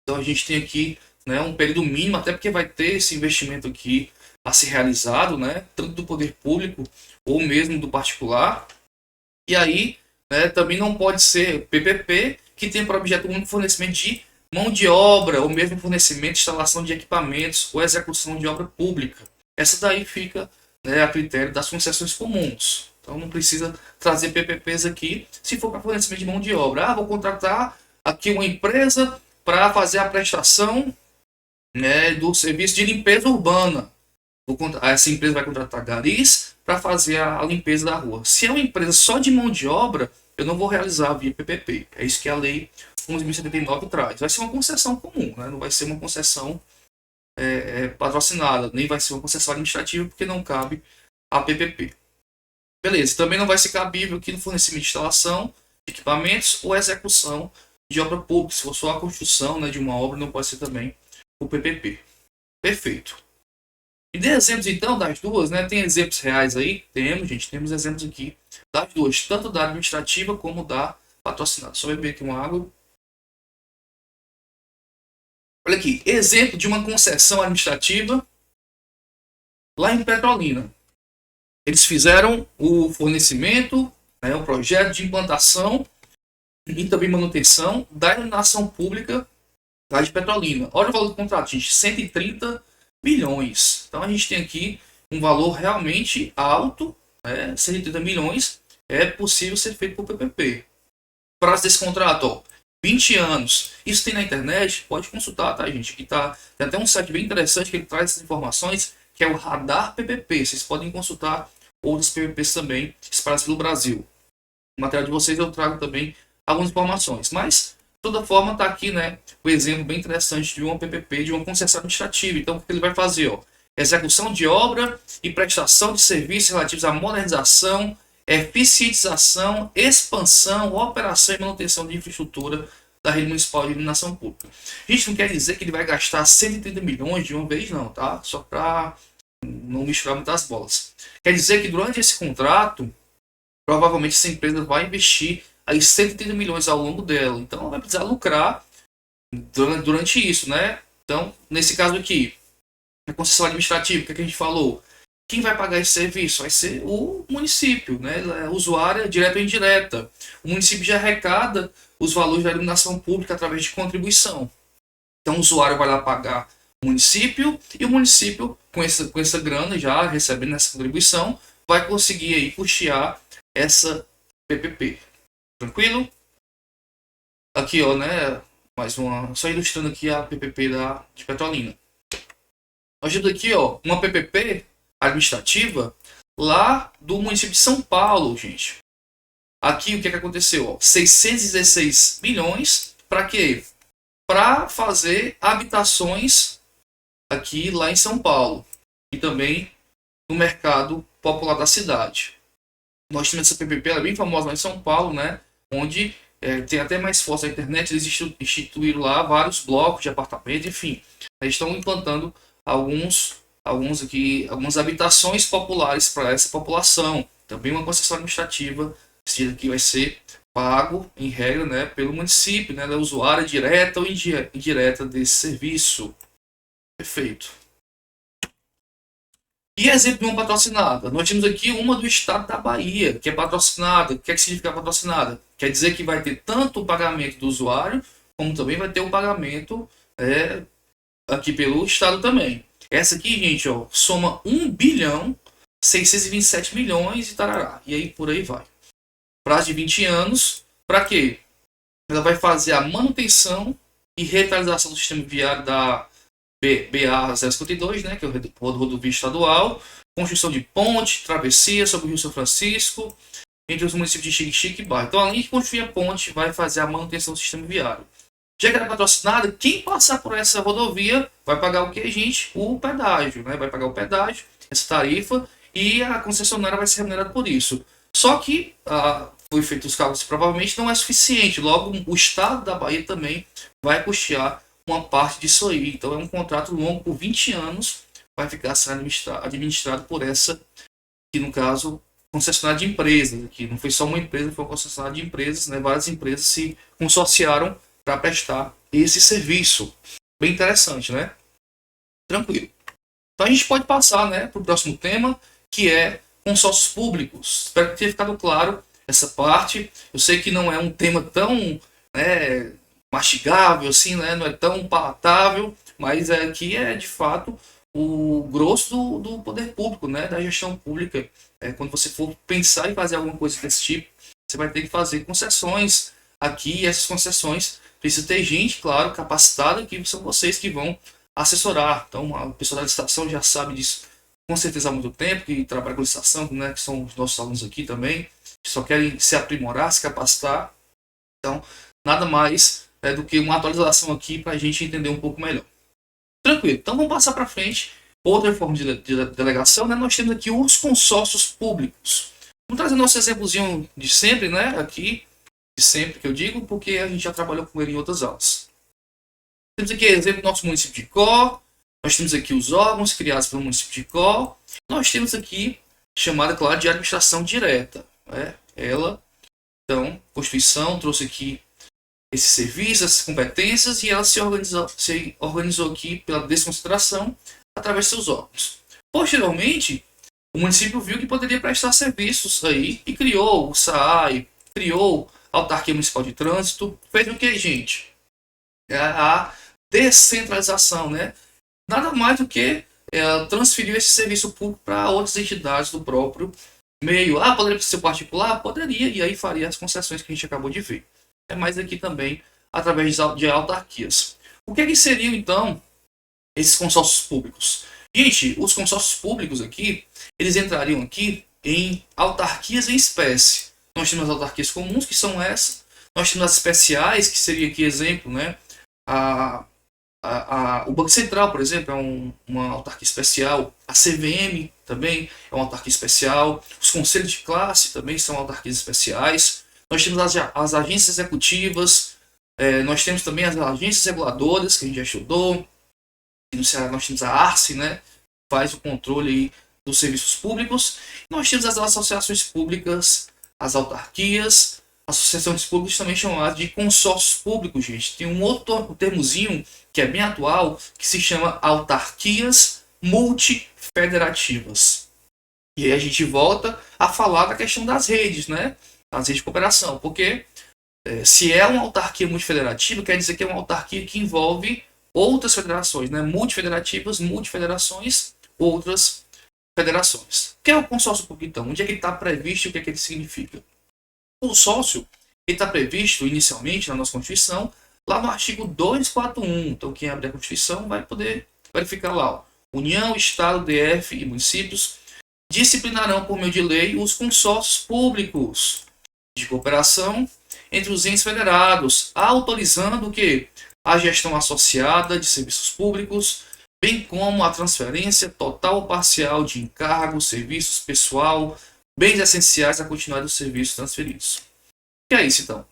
Então a gente tem aqui, né, um período mínimo, até porque vai ter esse investimento aqui a ser realizado, né, tanto do poder público ou mesmo do particular. E aí, né, também não pode ser PPP que tem por objeto único fornecimento de mão de obra ou mesmo fornecimento, instalação de equipamentos ou execução de obra pública. Essa daí fica, né, a critério das concessões comuns. Então não precisa trazer PPPs aqui se for para fornecimento de mão de obra. Vou contratar aqui uma empresa para fazer a prestação né, do serviço de limpeza urbana. Essa empresa vai contratar garis para fazer a limpeza da rua. Se é uma empresa só de mão de obra, eu não vou realizar via PPP. É isso que a lei 11.079 traz. Vai ser uma concessão comum, né? Não vai ser uma concessão patrocinada, nem vai ser uma concessão administrativa, porque não cabe a PPP. Beleza, também não vai ser cabível aqui no fornecimento de instalação de equipamentos ou execução de obra pública. Se for só a construção, né, de uma obra, não pode ser também o PPP. Perfeito. E de exemplos então das duas, né? Tem exemplos reais aí? Temos, gente, temos exemplos aqui das duas, tanto da administrativa como da patrocinada. Só beber aqui uma água. Olha aqui, exemplo de uma concessão administrativa lá em Petrolina. Eles fizeram o fornecimento, né, o projeto de implantação e também manutenção da iluminação pública lá de Petrolina. Olha o valor do contrato, gente, 130 milhões. Então a gente tem aqui um valor realmente alto, né, 130 milhões, é possível ser feito por PPP. Prazo desse contrato, ó, 20 anos. Isso tem na internet, pode consultar, tá, gente? Aqui tá, tem até um site bem interessante que ele traz essas informações, que é o Radar PPP. Vocês podem consultar outros PPPs também espalhados pelo Brasil. No material de vocês eu trago também algumas informações. Mas, de toda forma, está aqui, né, o exemplo bem interessante de uma PPP, de uma concessão administrativa. Então, o que ele vai fazer? Ó? Execução de obra e prestação de serviços relativos à modernização, eficientização, expansão, operação e manutenção de infraestrutura da rede municipal de iluminação pública. A gente não quer dizer que ele vai gastar 130 milhões de uma vez, não, tá? Só para não misturar muitas bolas. Quer dizer que durante esse contrato, provavelmente essa empresa vai investir aí 130 milhões ao longo dela. Então ela vai precisar lucrar durante isso, né? Então, nesse caso aqui, a concessão administrativa, o que a gente falou? Quem vai pagar esse serviço? Vai ser o município, né? Usuária direta ou indireta. O município já arrecada os valores da iluminação pública através de contribuição. Então o usuário vai lá pagar o município e o município, com essa grana já recebendo essa contribuição, vai conseguir aí custear essa PPP. Tranquilo? Aqui, ó, né? Mais uma. Só ilustrando aqui a PPP de Petrolina. Nós temos aqui, ó, uma PPP administrativa lá do município de São Paulo, gente. Aqui o que aconteceu? Ó, 616 milhões para quê? Para fazer habitações aqui lá em São Paulo e também no mercado popular da cidade. Nós temos essa PPP, ela é bem famosa lá em São Paulo, né? Onde tem até mais força a internet, eles instituíram lá vários blocos de apartamento, enfim. Eles estão implantando algumas habitações populares para essa população. Também uma concessão administrativa, esse aqui vai ser pago, em regra, né, pelo município, né, da usuária direta ou indireta desse serviço. Perfeito. E exemplo de uma patrocinada. Nós temos aqui uma do estado da Bahia, que é patrocinada. O que significa patrocinada? Quer dizer que vai ter tanto o pagamento do usuário, como também vai ter o pagamento aqui pelo estado também. Essa aqui, gente, ó, soma 1 bilhão 627 milhões e tarará. E aí por aí vai. Prazo de 20 anos. Para quê? Ela vai fazer a manutenção e revitalização do sistema viário da BA-052, né, que é o rodovia estadual, construção de ponte, travessia sobre o Rio São Francisco, entre os municípios de Xique-Xique e Barra. Então, além de construir a ponte, vai fazer a manutenção do sistema viário. Já que ela é patrocinada, quem passar por essa rodovia vai pagar o que, gente? O pedágio, né? Vai pagar o pedágio, essa tarifa, e a concessionária vai ser remunerada por isso. Só que foi feito os cálculos, provavelmente não é suficiente. Logo, o estado da Bahia também vai custear uma parte disso aí. Então é um contrato longo por 20 anos, vai ficar sendo administrado por essa, que no caso, concessionária de empresas, que não foi só uma empresa, foi uma concessionária de empresas, né? Várias empresas se consorciaram para prestar esse serviço. Bem interessante, né? Tranquilo. Então a gente pode passar, né, para o próximo tema, que é consórcios públicos. Espero que tenha ficado claro essa parte. Eu sei que não é um tema tão mastigável, assim, né? Não é tão palatável, mas aqui é de fato o grosso do poder público, né? Da gestão pública. Quando você for pensar em fazer alguma coisa desse tipo, você vai ter que fazer concessões aqui, e essas concessões precisa ter gente, claro, capacitada, que são vocês que vão assessorar. Então, a pessoa da licitação já sabe disso com certeza há muito tempo, que trabalha com licitação, né, que são os nossos alunos aqui também, que só querem se aprimorar, se capacitar. Então, nada mais do que uma atualização aqui para a gente entender um pouco melhor. Tranquilo, então vamos passar para frente. Outra forma de delegação, né, nós temos aqui os consórcios públicos. Vamos trazer nosso exemplozinho de sempre, né, aqui, de sempre que eu digo, porque a gente já trabalhou com ele em outras aulas. Temos aqui exemplo do nosso município de Icó. Nós temos aqui os órgãos criados pelo município de Icó. Nós temos aqui chamada, claro, de administração direta. Né? Ela, então, a Constituição trouxe aqui esses serviços, essas competências, e ela se organizou aqui pela desconcentração através de seus órgãos. Posteriormente, o município viu que poderia prestar serviços aí e criou o SAAI, criou a Autarquia Municipal de Trânsito. Fez o que, gente? A descentralização, né? Nada mais do que transferir esse serviço público para outras entidades do próprio meio. Poderia ser particular? Poderia, e aí faria as concessões que a gente acabou de ver. Mas aqui também através de autarquias. O que seriam, então, esses consórcios públicos? Gente, os consórcios públicos aqui, eles entrariam aqui em autarquias em espécie. Nós temos as autarquias comuns, que são essas. Nós temos as especiais, que seria aqui exemplo, né? O Banco Central, por exemplo, é uma autarquia especial. A CVM também é uma autarquia especial. Os conselhos de classe também são autarquias especiais. Nós temos as agências executivas. Nós temos também as agências reguladoras, que a gente já estudou. No Ceará nós temos a ARCE, né, que faz o controle aí dos serviços públicos. Nós temos as associações públicas, as autarquias, associações públicas também chamadas de consórcios públicos, gente. Tem um outro termozinho que é bem atual, que se chama autarquias multifederativas. E aí a gente volta a falar da questão das redes, né? As redes de cooperação. Porque se é uma autarquia multifederativa, quer dizer que é uma autarquia que envolve outras federações, né? Multifederativas, multifederações, outras federações. O que é o consórcio público, então? Onde é que ele está previsto e o que é que ele significa? O consórcio está previsto inicialmente na nossa Constituição, lá no artigo 241. Então, quem abrir a Constituição vai poder verificar lá. Ó. União, Estado, DF e municípios disciplinarão por meio de lei os consórcios públicos de cooperação entre os entes federados, autorizando o quê? A gestão associada de serviços públicos, bem como a transferência total ou parcial de encargos, serviços, pessoal, bens essenciais à continuidade dos serviços transferidos. O que é isso, então?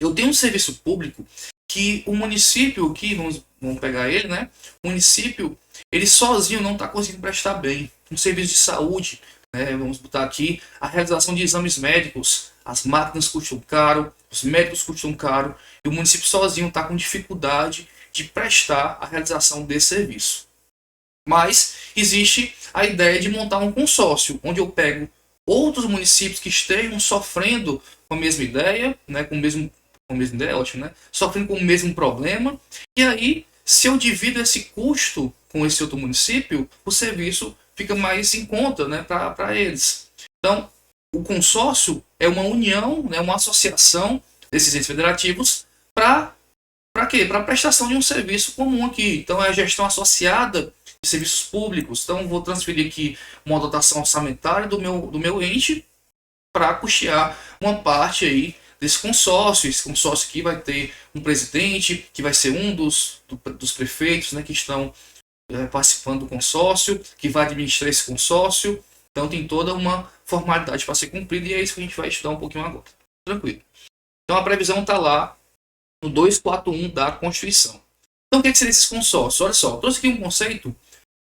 Eu tenho um serviço público que o município aqui, vamos pegar ele, né? O município, ele sozinho não está conseguindo prestar bem. Um serviço de saúde, né? Vamos botar aqui a realização de exames médicos. As máquinas custam caro, os médicos custam caro, e o município sozinho está com dificuldade de prestar a realização desse serviço. Mas existe a ideia de montar um consórcio, onde eu pego outros municípios que estejam sofrendo com a mesma ideia, né, com a mesma ideia, ótimo, né, sofrendo com o mesmo problema, e aí, se eu divido esse custo com esse outro município, o serviço fica mais em conta, né, para eles. Então, o consórcio é uma união, né, uma associação desses entes federativos para quê? Para a prestação de um serviço comum aqui. Então, é a gestão associada de serviços públicos. Então, vou transferir aqui uma dotação orçamentária do meu ente para custear uma parte aí desse consórcio. Esse consórcio aqui vai ter um presidente, que vai ser um dos prefeitos, né, que estão participando do consórcio, que vai administrar esse consórcio. Então, tem toda uma formalidade para ser cumprida, e é isso que a gente vai estudar um pouquinho agora. Tranquilo. Então, a previsão está lá no 241 da Constituição. Então, o que seria esse consórcio? Olha só, eu trouxe aqui um conceito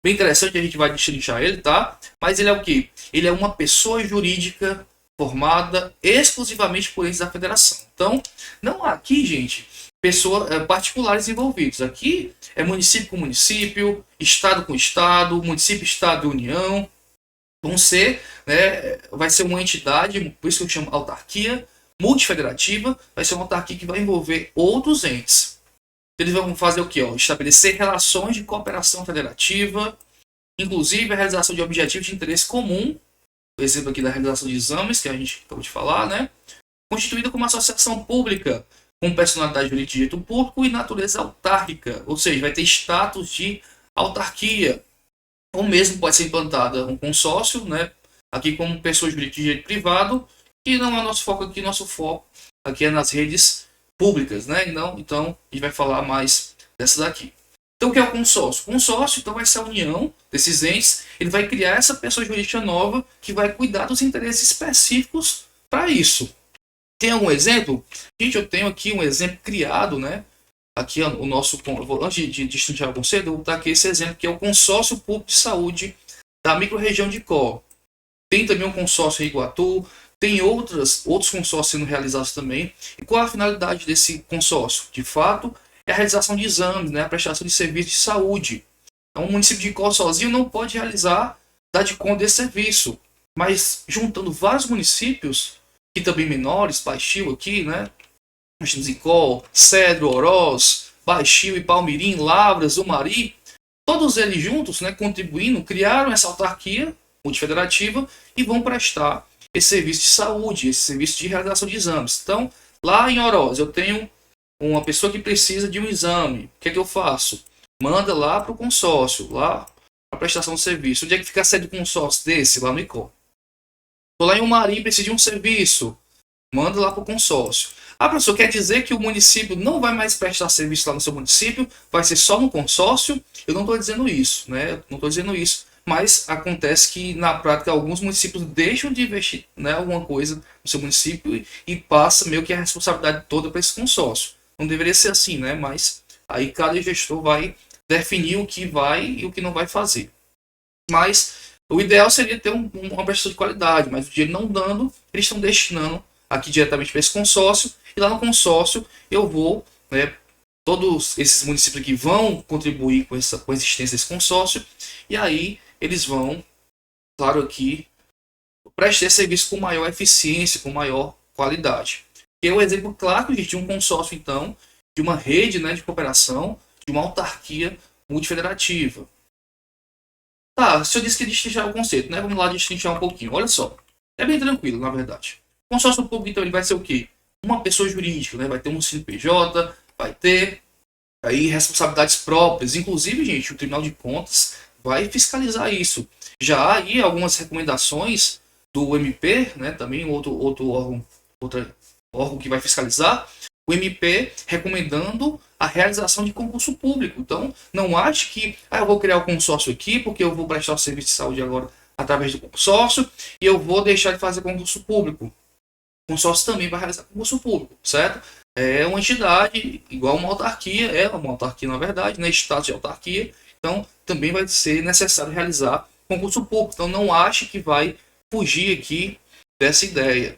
bem interessante, a gente vai destrinchar ele, tá? Mas ele é o quê? Ele é uma pessoa jurídica formada exclusivamente por entes da federação. Então, não há aqui, gente, pessoas particulares envolvidos. Aqui é município com município, estado com estado, município, estado e união. Vão ser, né, vai ser uma entidade, por isso que eu chamo autarquia multifederativa, vai ser uma autarquia que vai envolver outros entes. Eles vão fazer o quê? Estabelecer relações de cooperação federativa, inclusive a realização de objetivos de interesse comum, por exemplo aqui da realização de exames, que a gente acabou de falar, né? Constituída como uma associação pública, com personalidade jurídica de direito público e natureza autárquica, ou seja, vai ter status de autarquia. Ou mesmo pode ser implantada um consórcio, né? Aqui como pessoa jurídica de direito privado, que não é nosso foco aqui, nosso foco aqui é nas redes públicas, né? Então a gente vai falar mais dessa daqui. Então o que é o consórcio? O consórcio então vai ser a união desses entes, ele vai criar essa pessoa jurídica nova que vai cuidar dos interesses específicos para isso. Tem algum exemplo? Gente, eu tenho aqui um exemplo criado, né? Aqui o nosso, antes de destrinchar o conceito, eu vou botar aqui esse exemplo que é o Consórcio Público de Saúde da microrregião de Có. Tem também um consórcio em Iguatu, tem outros consórcios sendo realizados também. E qual é a finalidade desse consórcio? De fato, é a realização de exames, né? A prestação de serviços de saúde. Então, o município de Có sozinho não pode realizar, dar de conta desse serviço. Mas juntando vários municípios, que também menores, Baixio aqui, né? Nós temos Icó, Cedro, Oroz, Baixio e Palmirim, Lavras, Umari, todos eles juntos, né, contribuindo, criaram essa autarquia multifederativa e vão prestar esse serviço de saúde, esse serviço de realização de exames. Então, lá em Oroz, eu tenho uma pessoa que precisa de um exame. O que é que eu faço? Manda lá para o consórcio, lá para a prestação de serviço. Onde é que fica a sede do consórcio desse? Lá no Icó. Estou lá em Umari, preciso de um serviço. Manda lá para o consórcio. Ah, professor, quer dizer que o município não vai mais prestar serviço lá no seu município? Vai ser só no consórcio? Eu não estou dizendo isso, né? Não estou dizendo isso. Mas acontece que, na prática, alguns municípios deixam de investir, né, alguma coisa no seu município e passa meio que a responsabilidade toda para esse consórcio. Não deveria ser assim, né? Mas aí cada gestor vai definir o que vai e o que não vai fazer. Mas o ideal seria ter uma prestação de qualidade, mas o dinheiro não dando, eles estão destinando aqui diretamente para esse consórcio, e lá no consórcio eu vou, né, todos esses municípios aqui vão contribuir com a existência desse consórcio, e aí eles vão, claro aqui, prestar serviço com maior eficiência, com maior qualidade. E é um exemplo claro de um consórcio, então, de uma rede, né, de cooperação, de uma autarquia multifederativa. Tá, se eu disse que destrinchar o conceito, né, vamos lá destrinchar um pouquinho. Olha só, é bem tranquilo, na verdade. O consórcio público, então, ele vai ser o quê? Uma pessoa jurídica, né? Vai ter um CNPJ, vai ter aí responsabilidades próprias. Inclusive, gente, o Tribunal de Contas vai fiscalizar isso. Já há aí algumas recomendações do MP, né? Também outro órgão que vai fiscalizar. O MP recomendando a realização de concurso público. Então, não ache que eu vou criar o consórcio aqui porque eu vou prestar o serviço de saúde agora através do consórcio e eu vou deixar de fazer concurso público. O consórcio também vai realizar concurso público, certo? É uma entidade igual uma autarquia, é uma autarquia na verdade, né? Status de autarquia, então também vai ser necessário realizar concurso público. Então não ache que vai fugir aqui dessa ideia.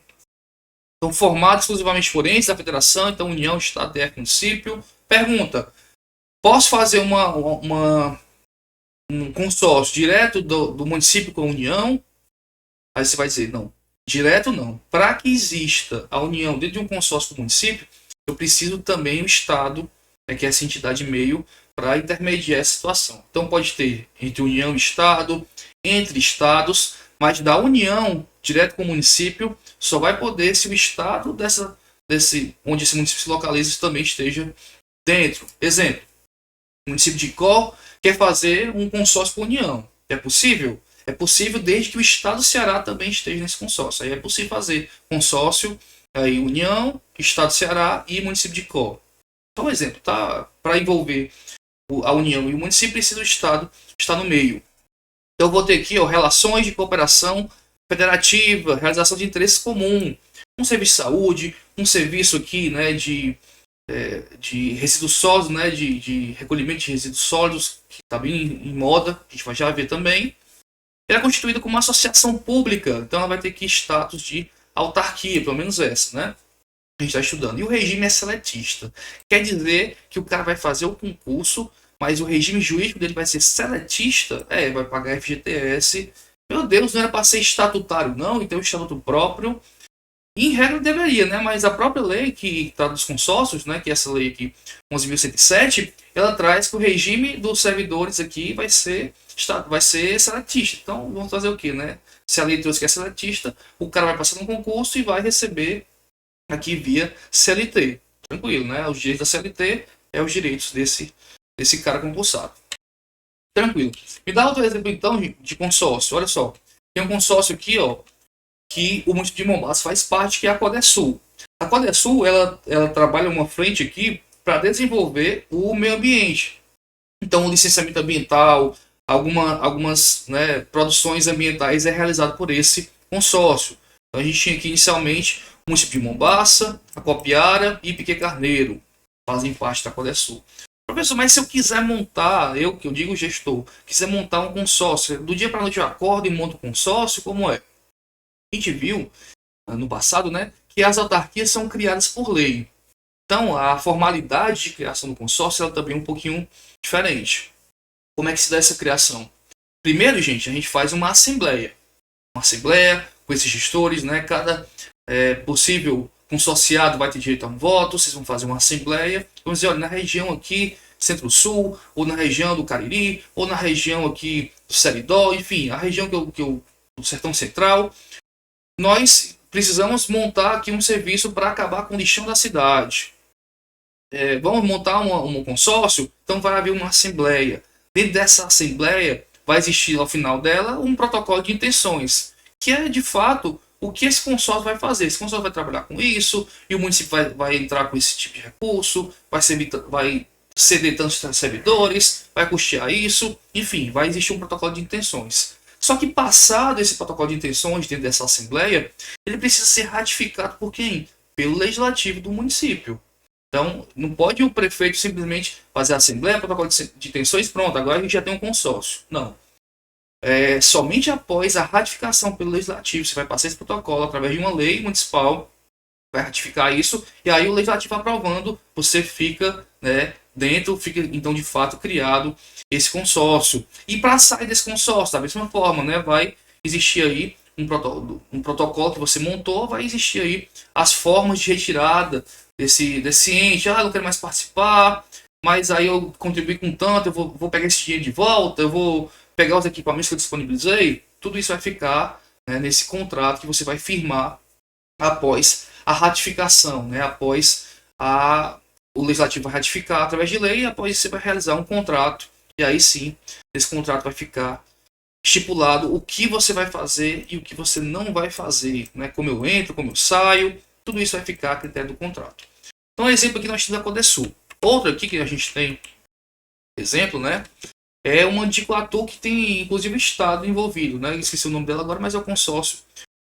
Então formado exclusivamente por entes da federação, então União, Estado, DF, Município. Pergunta, posso fazer um consórcio direto do município com a União? Aí você vai dizer, não. Direto não. Para que exista a união dentro de um consórcio do município, eu preciso também o Estado, que é essa entidade meio, para intermediar essa situação. Então pode ter entre União e Estado, entre Estados, mas da união direto com o município só vai poder se o Estado onde esse município se localiza também esteja dentro. Exemplo, o município de Icó quer fazer um consórcio com a União. É possível? É possível desde que o Estado do Ceará também esteja nesse consórcio. Aí é possível fazer consórcio, aí União, Estado do Ceará e município de Icó. Então, um exemplo, tá? Para envolver a União e o município, precisa do Estado estar no meio. Então, eu vou ter aqui relações de cooperação federativa, realização de interesse comum, um serviço de saúde, um serviço aqui, né, de resíduos sólidos, né, de recolhimento de resíduos sólidos, que está bem em moda, a gente vai já ver também. Ela é constituída como uma associação pública, então ela vai ter aqui status de autarquia, pelo menos essa, né? A gente está estudando. E o regime é seletista. Quer dizer que o cara vai fazer o concurso, mas o regime jurídico dele vai ser seletista? Vai pagar FGTS. Meu Deus, não era para ser estatutário, não, então estatuto próprio. E, em regra deveria, né? Mas a própria lei que trata dos consórcios, né? Que é essa lei aqui, 11.107, ela traz que o regime dos servidores aqui vai ser seletista. Então, vamos fazer o quê, né? Se a lei trouxe que é seletista, o cara vai passar no concurso e vai receber aqui via CLT. Tranquilo, né? Os direitos da CLT é os direitos desse cara concursado. Tranquilo. Me dá outro exemplo então de consórcio. Olha só, tem um consórcio aqui, ó, que o município de Mombaça faz parte, que é a Codesul. A Codesul, ela trabalha uma frente aqui para desenvolver o meio ambiente. Então, o licenciamento ambiental, algumas, né, produções ambientais é realizado por esse consórcio. Então, a gente tinha aqui inicialmente o município de Mombaça, a Copiara e Piquet Carneiro, fazem parte da Codesul. Professor, mas se eu quiser montar, eu que eu digo gestor, quiser montar um consórcio, do dia para a noite eu acordo e monto um consórcio, como é? A gente viu no passado, né, que as autarquias são criadas por lei. Então, a formalidade de criação do consórcio ela também é um pouquinho diferente. Como é que se dá essa criação? Primeiro, gente, a gente faz uma assembleia. Uma assembleia com esses gestores, né? Cada possível consorciado vai ter direito a um voto. Vocês vão fazer uma assembleia. Vamos dizer, olha, na região aqui, Centro-Sul, ou na região do Cariri, ou na região aqui do Seridó, enfim, a região do Sertão Central. Nós precisamos montar aqui um serviço para acabar com o lixão da cidade. Vamos montar um consórcio, então vai haver uma assembleia. Dentro dessa assembleia vai existir ao final dela um protocolo de intenções, que é de fato o que esse consórcio vai fazer. Esse consórcio vai trabalhar com isso, e o município vai entrar com esse tipo de recurso, vai ceder tantos servidores, vai custear isso, enfim, vai existir um protocolo de intenções. Só que passado esse protocolo de intenções dentro dessa assembleia, ele precisa ser ratificado por quem? Pelo legislativo do município. Então, não pode o prefeito simplesmente fazer a assembleia, protocolo de intenções, pronto, agora a gente já tem um consórcio. Não. Somente após a ratificação pelo legislativo, você vai passar esse protocolo através de uma lei municipal, vai ratificar isso, e aí o legislativo aprovando, você fica, né, dentro, fica então de fato criado esse consórcio. E para sair desse consórcio, da mesma forma, né, vai existir aí um protocolo que você montou, vai existir aí as formas de retirada desse ente. Eu não quero mais participar, mas aí eu contribuí com tanto, eu vou pegar esse dinheiro de volta, eu vou pegar os equipamentos que eu disponibilizei. Tudo isso vai ficar, né, nesse contrato que você vai firmar após a ratificação, né, após o legislativo vai ratificar através de lei, e após você vai realizar um contrato, e aí sim, esse contrato vai ficar estipulado o que você vai fazer e o que você não vai fazer, né? Como eu entro, como eu saio, tudo isso vai ficar a critério do contrato. Então, exemplo aqui nós temos a Codesul. Outro aqui que a gente tem, exemplo, né? É uma de Iguatu que tem, inclusive, o Estado envolvido, né? Esqueci o nome dela agora, mas é o consórcio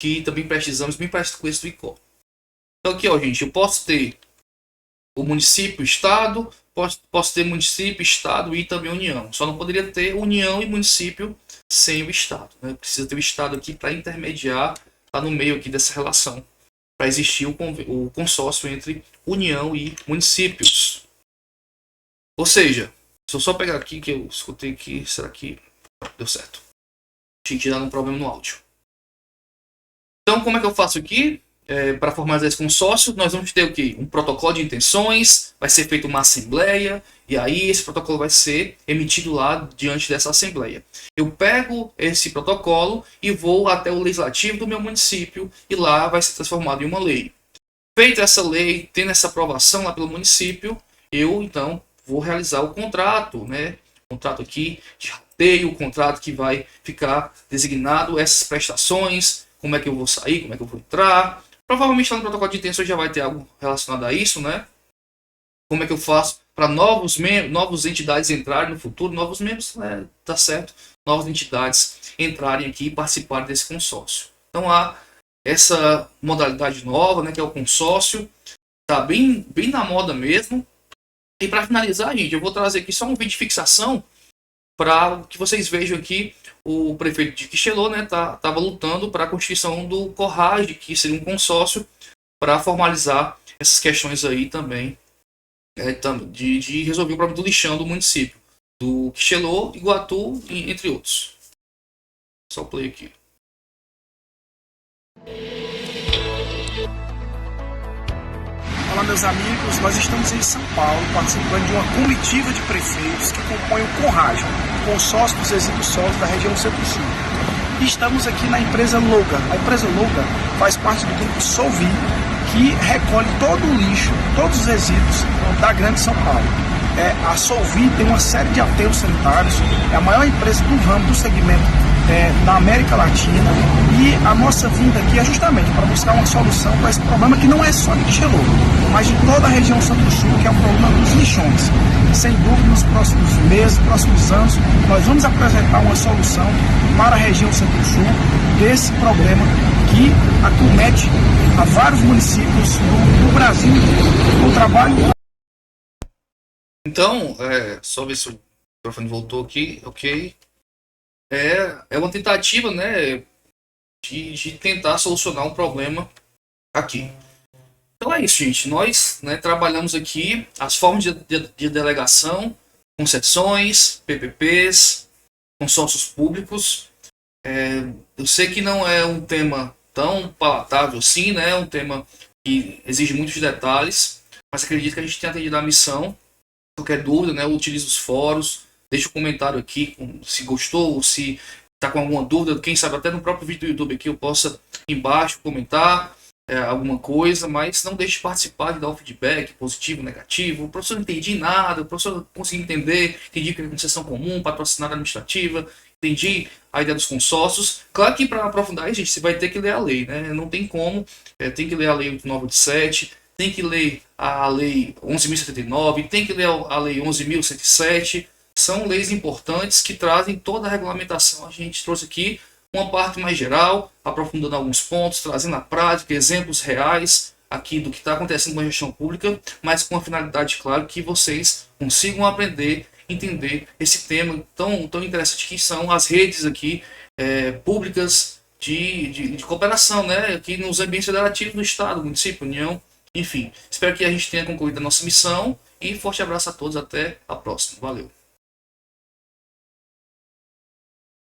que também presta exames bem parecido com esse do ICO. Então aqui, ó, gente, eu posso ter o município, o Estado, posso ter município, Estado e também União. Só não poderia ter União e município sem o Estado, né? Precisa ter o Estado aqui para intermediar, tá no meio aqui dessa relação, para existir o consórcio entre União e municípios. Ou seja, se eu só pegar aqui, que eu escutei aqui, será que deu certo? Tinha que dar um problema no áudio. Então, como é que eu faço aqui? Para formalizar esse consórcio, nós vamos ter o quê? Um protocolo de intenções, vai ser feita uma assembleia, e aí esse protocolo vai ser emitido lá diante dessa assembleia. Eu pego esse protocolo e vou até o legislativo do meu município, e lá vai ser transformado em uma lei. Feita essa lei, tendo essa aprovação lá pelo município, eu então vou realizar o contrato, né? Contrato aqui de rateio, o contrato que vai ficar designado essas prestações, como é que eu vou sair, como é que eu vou entrar. Provavelmente lá no protocolo de intenções já vai ter algo relacionado a isso, né? Como é que eu faço para novas entidades entrarem no futuro, novos membros, né? Tá certo? Novas entidades entrarem aqui e participarem desse consórcio. Então há essa modalidade nova, né? Que é o consórcio. Tá bem na moda mesmo. E para finalizar, gente, eu vou trazer aqui só um vídeo de fixação para que vocês vejam aqui. O prefeito de Quixelô, né, estava lutando para a constituição do CORRAGE, que seria um consórcio para formalizar essas questões aí também, de resolver o problema do lixão do município, do Quixelô, Iguatu, entre outros. Só o play aqui. Olá, meus amigos, nós estamos em São Paulo participando de uma comitiva de prefeitos que compõem o CORRAGE, o Consórcio dos Resíduos Sólidos da região Centro-Sul. E estamos aqui na empresa Logan. A empresa Logan faz parte do grupo Solvi, que recolhe todo o lixo, todos os resíduos da Grande São Paulo. A Solvi tem uma série de aterros sanitários, é a maior empresa do ramo do segmento da América Latina, e a nossa vinda aqui é justamente para buscar uma solução para esse problema que não é só de Quixelô, mas de toda a região Centro-Sul, que é o problema dos lixões. Sem dúvida, nos próximos meses, próximos anos, nós vamos apresentar uma solução para a região Centro-Sul desse problema que acomete a vários municípios do Brasil inteiro. O trabalho... Então, só ver se o microfone voltou aqui, ok. É uma tentativa, né, de tentar solucionar um problema aqui. Então é isso, gente. Nós, né, trabalhamos aqui as formas de delegação, concessões, PPPs, consórcios públicos. Eu sei que não é um tema tão palatável assim, né? É um tema que exige muitos detalhes, mas acredito que a gente tem atendido a missão. Qualquer dúvida, né, utilize os fóruns, deixe um comentário aqui se gostou, ou se está com alguma dúvida, quem sabe até no próprio vídeo do YouTube aqui eu possa embaixo comentar alguma coisa, mas não deixe de participar, de dar um feedback positivo, negativo. O professor não entendi nada, o professor não consegui entender, entendi que é concessão comum, patrocinada administrativa, entendi a ideia dos consórcios. Claro que para aprofundar, gente, você vai ter que ler a lei, né? Não tem como, tem que ler a lei 8987, tem que ler a lei 11.079, tem que ler a lei 11.107. São leis importantes que trazem toda a regulamentação. A gente trouxe aqui uma parte mais geral, aprofundando alguns pontos, trazendo a prática, exemplos reais aqui do que está acontecendo com a gestão pública, mas com a finalidade, claro, que vocês consigam aprender, entender esse tema tão interessante que são as redes aqui públicas de cooperação, né, aqui nos ambientes federativos do Estado, município, União, enfim. Espero que a gente tenha concluído a nossa missão e forte abraço a todos, até a próxima. Valeu!